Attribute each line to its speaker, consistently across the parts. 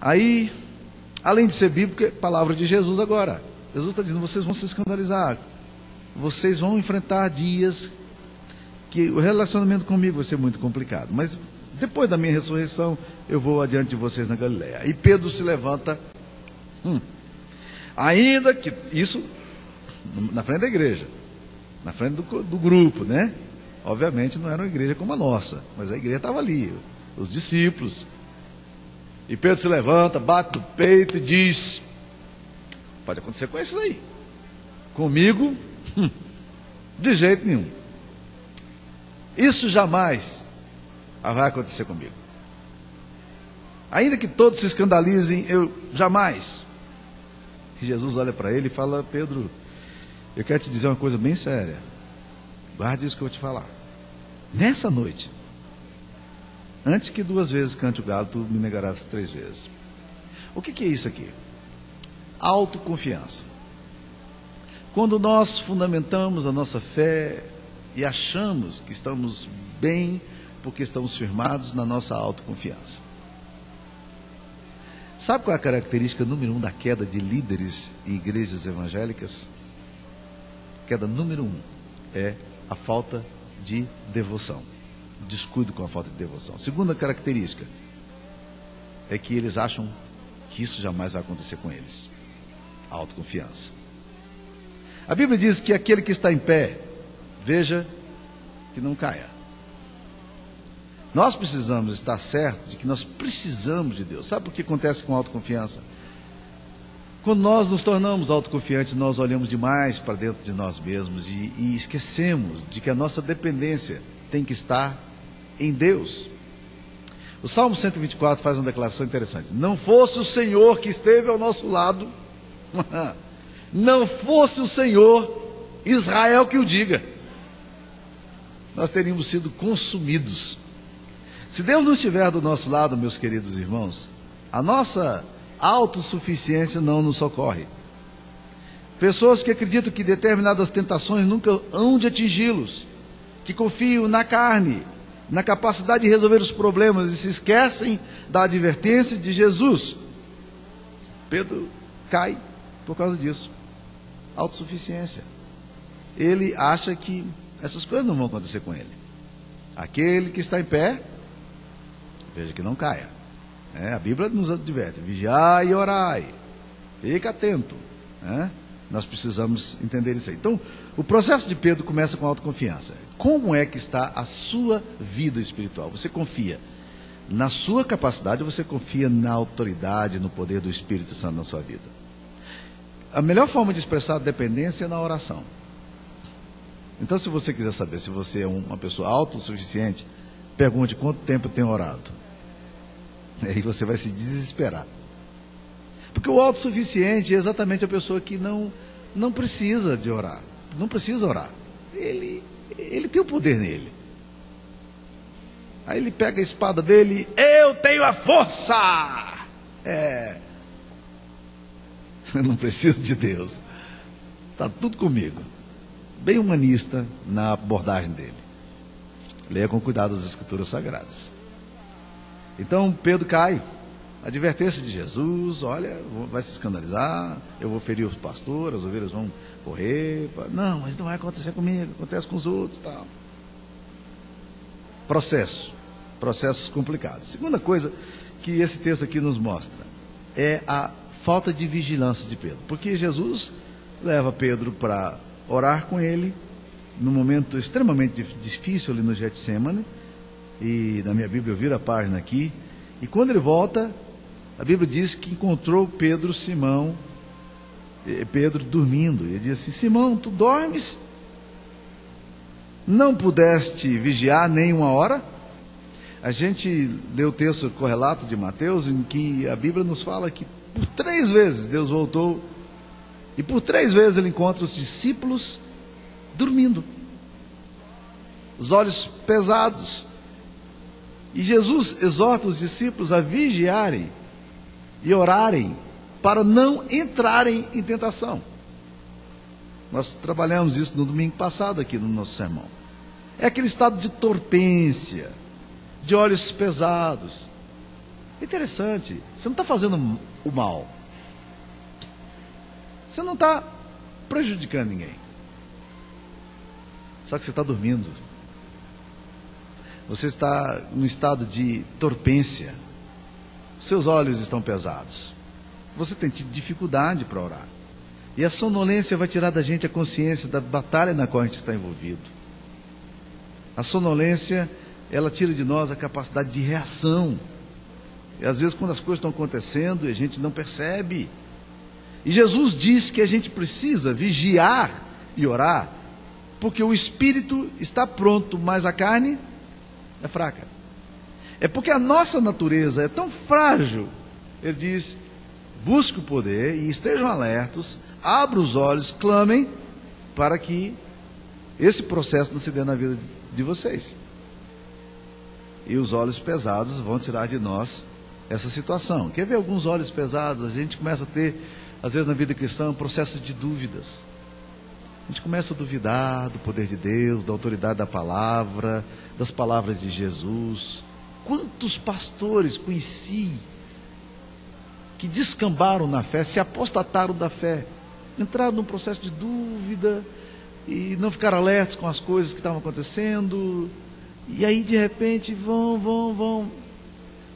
Speaker 1: Aí, além de ser bíblico, é palavra de Jesus agora. Jesus está dizendo, vocês vão se escandalizar, vocês vão enfrentar dias que o relacionamento comigo vai ser muito complicado, mas depois da minha ressurreição, eu vou adiante de vocês na Galileia. E Pedro se levanta, ainda que isso, na frente da igreja, na frente do grupo, né? Obviamente não era uma igreja como a nossa, mas a igreja estava ali, os discípulos. E Pedro se levanta, bate no peito e diz, pode acontecer com esses aí, comigo, de jeito nenhum. Isso jamais vai acontecer comigo. Ainda que todos se escandalizem, eu jamais. E Jesus olha para ele e fala, Pedro, eu quero te dizer uma coisa bem séria. Guarde isso que eu vou te falar. Nessa noite, antes que 2 vezes cante o galo, tu me negarás 3 vezes. O que é isso aqui? Autoconfiança. Quando nós fundamentamos a nossa fé e achamos que estamos bem, porque estamos firmados na nossa autoconfiança. Sabe qual é a característica número 1 da queda de líderes em igrejas evangélicas? Queda número 1 é a falta de devoção. Descuido com a falta de devoção. Segunda característica é que eles acham que isso jamais vai acontecer com eles. A autoconfiança. A Bíblia diz que aquele que está em pé, veja que não caia. Nós precisamos estar certos de que nós precisamos de Deus. Sabe o que acontece com a autoconfiança? Quando nós nos tornamos autoconfiantes, nós olhamos demais para dentro de nós mesmos e esquecemos de que a nossa dependência tem que estar em Deus. O Salmo 124 faz uma declaração interessante. Não fosse o Senhor que esteve ao nosso lado, não fosse o Senhor, Israel que o diga, nós teríamos sido consumidos. Se Deus não estiver do nosso lado, meus queridos irmãos, a nossa autossuficiência não nos socorre. Pessoas que acreditam que determinadas tentações nunca hão de atingi-los, que confiam na carne, na capacidade de resolver os problemas e se esquecem da advertência de Jesus. Pedro cai por causa disso. Autossuficiência. Ele acha que essas coisas não vão acontecer com ele. Aquele que está em pé, veja que não caia. A Bíblia nos adverte, vigiai e orai, fica atento. Nós precisamos entender isso aí. Então, o processo de Pedro começa com autoconfiança. Como é que está a sua vida espiritual? Você confia na sua capacidade ou você confia na autoridade, no poder do Espírito Santo na sua vida? A melhor forma de expressar a dependência é na oração. Então, se você quiser saber se você é uma pessoa autossuficiente, pergunte quanto tempo eu tenho orado. Aí você vai se desesperar. Porque o autossuficiente é exatamente a pessoa que não precisa de orar. Não precisa orar. Ele tem o poder nele. Aí ele pega a espada dele, eu tenho a força! Eu não preciso de Deus. Está tudo comigo. Bem humanista na abordagem dele. Leia com cuidado as Escrituras Sagradas. Então Pedro cai. Advertência de Jesus, olha, vai se escandalizar, eu vou ferir os pastores, as ovelhas vão correr. Não, mas não vai acontecer comigo, acontece com os outros, tal. Processos complicados. Segunda coisa que esse texto aqui nos mostra é a falta de vigilância de Pedro. Porque Jesus leva Pedro para orar com ele, num momento extremamente difícil ali no Getsêmani, e na minha Bíblia eu viro a página aqui, e quando ele volta, a Bíblia diz que encontrou Pedro dormindo. Ele diz assim: Simão, tu dormes? Não pudeste vigiar nem 1 hora? A gente leu o texto correlato de Mateus, em que a Bíblia nos fala que por 3 vezes Deus voltou, e por 3 vezes ele encontra os discípulos dormindo, os olhos pesados. E Jesus exorta os discípulos a vigiarem e orarem para não entrarem em tentação. Nós trabalhamos isso no domingo passado aqui no nosso sermão. É aquele estado de torpência, de olhos pesados. É interessante, você não está fazendo o mal. Você não está prejudicando ninguém. Só que você está dormindo. Você está num estado de torpência. Seus olhos estão pesados. Você tem tido dificuldade para orar. E a sonolência vai tirar da gente a consciência da batalha na qual a gente está envolvido. A sonolência, ela tira de nós a capacidade de reação. E às vezes quando as coisas estão acontecendo, a gente não percebe. E Jesus diz que a gente precisa vigiar e orar, porque o espírito está pronto, mas a carne é fraca. É porque a nossa natureza é tão frágil. Ele diz: busque o poder e estejam alertos, abram os olhos, clamem, para que esse processo não se dê na vida de vocês. E os olhos pesados vão tirar de nós essa situação. Quer ver alguns olhos pesados? A gente começa a ter, às vezes na vida cristã, um processo de dúvidas. A gente começa a duvidar do poder de Deus, da autoridade da palavra, das palavras de Jesus. Quantos pastores conheci que descambaram na fé, se apostataram da fé, entraram num processo de dúvida e não ficaram alertas com as coisas que estavam acontecendo, e aí de repente vão.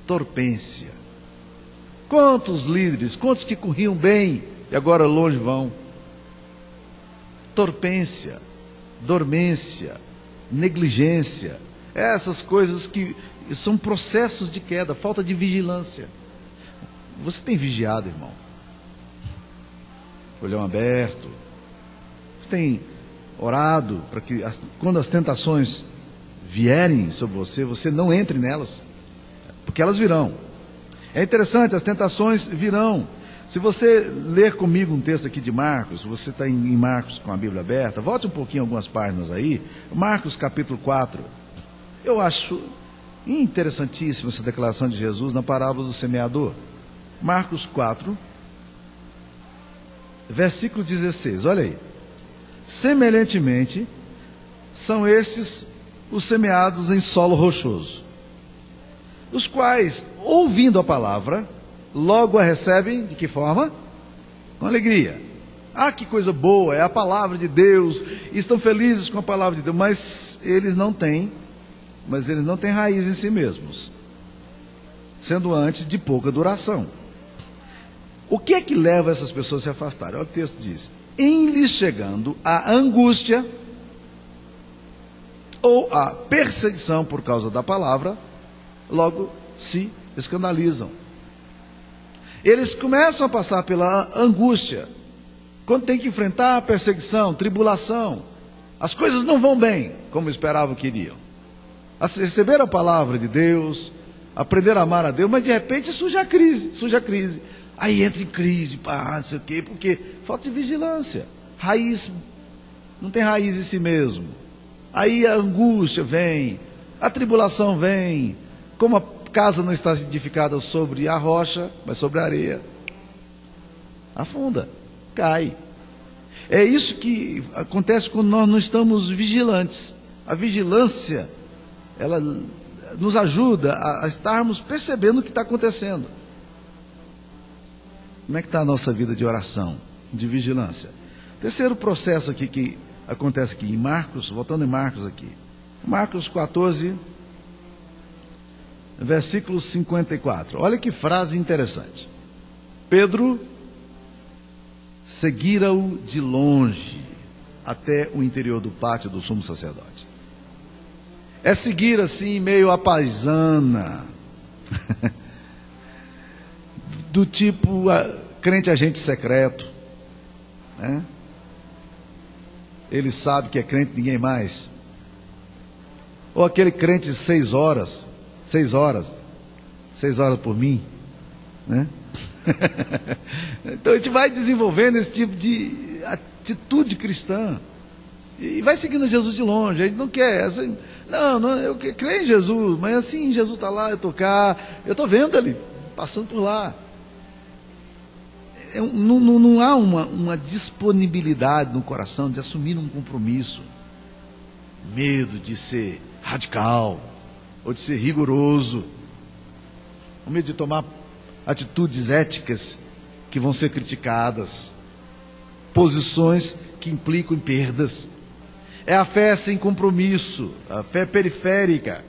Speaker 1: Torpência. Quantos líderes, quantos que corriam bem e agora longe vão? Torpência, dormência, negligência, essas coisas que são processos de queda, falta de vigilância. Você tem vigiado, irmão? Olhão aberto. Você tem orado para que quando as tentações vierem sobre você, você não entre nelas, porque elas virão. É interessante, as tentações virão. Se você ler comigo um texto aqui de Marcos, você está em Marcos com a Bíblia aberta, volte um pouquinho algumas páginas aí, Marcos capítulo 4. Eu acho interessantíssima essa declaração de Jesus na parábola do semeador. Marcos 4, versículo 16, olha aí. Semelhantemente, são esses os semeados em solo rochoso, os quais, ouvindo a palavra, logo a recebem, de que forma? Com alegria. Ah, que coisa boa, é a palavra de Deus, e estão felizes com a palavra de Deus, mas eles não têm raiz em si mesmos, sendo antes de pouca duração. O que é que leva essas pessoas a se afastarem? Olha o texto diz: em lhes chegando a angústia ou a perseguição por causa da palavra, logo se escandalizam. Eles começam a passar pela angústia, quando tem que enfrentar a perseguição, tribulação, as coisas não vão bem, como esperavam que iriam. Receberam a palavra de Deus, aprenderam a amar a Deus, mas de repente surge a crise. Aí entra em crise, não sei o quê, porque falta de vigilância, raiz, não tem raiz em si mesmo. Aí a angústia vem, a tribulação vem, como a casa não está edificada sobre a rocha, mas sobre a areia, afunda, cai. É isso que acontece quando nós não estamos vigilantes. A vigilância, ela nos ajuda a estarmos percebendo o que está acontecendo. Como é que está a nossa vida de oração, de vigilância? Terceiro processo aqui que acontece aqui em Marcos, voltando em Marcos aqui, Marcos 14, versículo 54, olha que frase interessante. Pedro seguira-o de longe até o interior do pátio do sumo sacerdote. É seguir assim, meio à paisana, do tipo crente agente secreto, né? Ele sabe que é crente, ninguém mais. Ou aquele crente de 6 horas por mim, né? Então a gente vai desenvolvendo esse tipo de atitude cristã e vai seguindo Jesus de longe. A gente não quer assim, não, eu creio em Jesus, mas assim, Jesus está lá, eu estou cá, eu estou vendo ele passando por lá. Não há uma disponibilidade no coração de assumir um compromisso, medo de ser radical ou de ser rigoroso. o medo de tomar atitudes éticas que vão ser criticadas, posições que implicam em perdas. É a fé sem compromisso, a fé periférica,